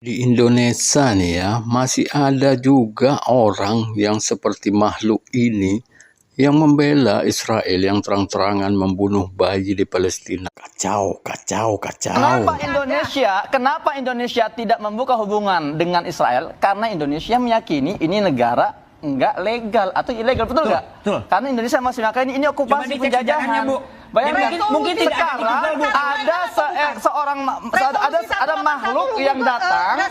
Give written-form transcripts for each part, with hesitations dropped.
Di Indonesia nih ya, masih ada juga orang yang seperti makhluk ini yang membela Israel yang terang-terangan membunuh bayi di Palestina. Kacau, kacau, kacau. Kenapa Indonesia tidak membuka hubungan dengan Israel? Karena Indonesia meyakini ini negara nggak legal atau ilegal, betul nggak? Karena Indonesia masih meyakini ini okupasi penjajahan. Bayangkan, mungkin sekarang ada ada makhluk yang datang,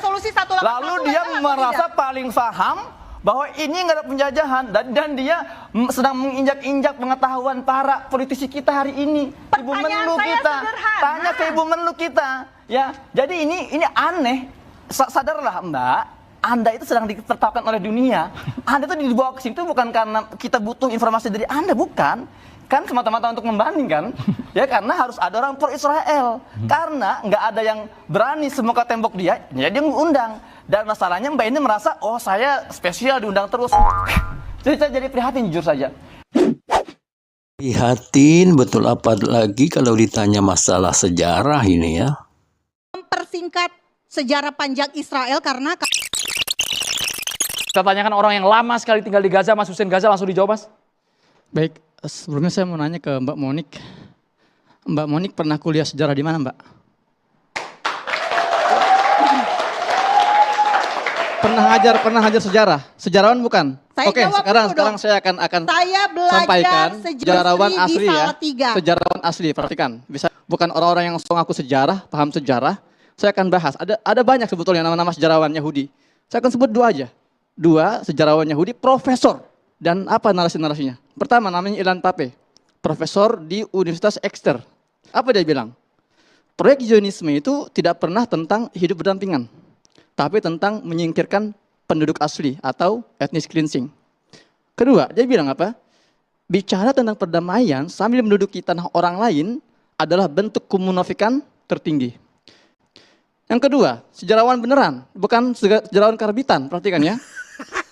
lalu dia merasa paling paham bahwa ini nggak ada penjajahan dan dia sedang menginjak-injak pengetahuan para politisi kita hari ini. Ibu Menlu kita, tanya ke Ibu Menlu kita, ya. Jadi ini aneh. Sadarlah Mbak, Anda itu sedang ditertawakan oleh dunia. Anda itu dibawa ke situ bukan karena kita butuh informasi dari Anda, bukan. Kan semata-mata untuk membandingkan, ya, karena harus ada orang pro Israel. Karena nggak ada yang berani semua ke tembok dia, ya dia mengundang. Dan masalahnya Mbak ini merasa, oh saya spesial diundang terus. Jadi saya jadi prihatin jujur saja. Prihatin betul, apalagi kalau ditanya masalah sejarah ini ya. Mempersingkat sejarah panjang Israel karena... Kita tanyakan orang yang lama sekali tinggal di Gaza, Mas Hussein Gaza, langsung dijawab Mas. Baik, sebelumnya saya mau nanya ke Mbak Monik. Mbak Monik pernah kuliah sejarah di mana, Mbak? Pernah ngajar sejarah? Sejarawan bukan? Oke, sekarang saya akan saya sampaikan sejarawan asli ya. Salatiga. Sejarawan asli, perhatikan. Bisa bukan orang-orang yang ngaku sejarah, paham sejarah. Saya akan bahas. Ada banyak sebetulnya nama-nama sejarawan Yahudi. Saya akan sebut dua aja. Dua sejarawan Yahudi, profesor. Dan apa narasi-narasinya? Pertama namanya Ilan Pape, profesor di Universitas Exeter. Apa dia bilang? Proyek Zionisme itu tidak pernah tentang hidup berdampingan, tapi tentang menyingkirkan penduduk asli atau ethnic cleansing. Kedua, dia bilang apa? Bicara tentang perdamaian sambil menduduki tanah orang lain adalah bentuk kemunafikan tertinggi. Yang kedua, sejarawan beneran, bukan sejarawan karbitan, perhatikan ya.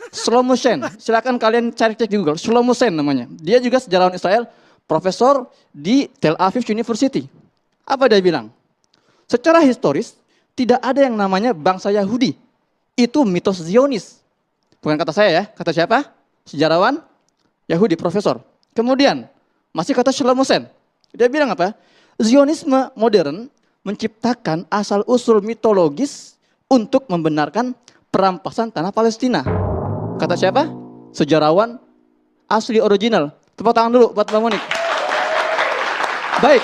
Shlomo Sen, silakan kalian cek di Google, Shlomo Sen namanya. Dia juga sejarawan Israel, profesor di Tel Aviv University. Apa dia bilang? Secara historis, tidak ada yang namanya bangsa Yahudi. Itu mitos Zionis. Bukan kata saya ya, kata siapa? Sejarawan Yahudi, profesor. Kemudian, masih kata Shlomo Sen. Dia bilang apa? Zionisme modern menciptakan asal-usul mitologis untuk membenarkan perampasan tanah Palestina. Kata siapa? Sejarawan asli original. Tepuk tangan dulu buat Mbak Monik. Baik.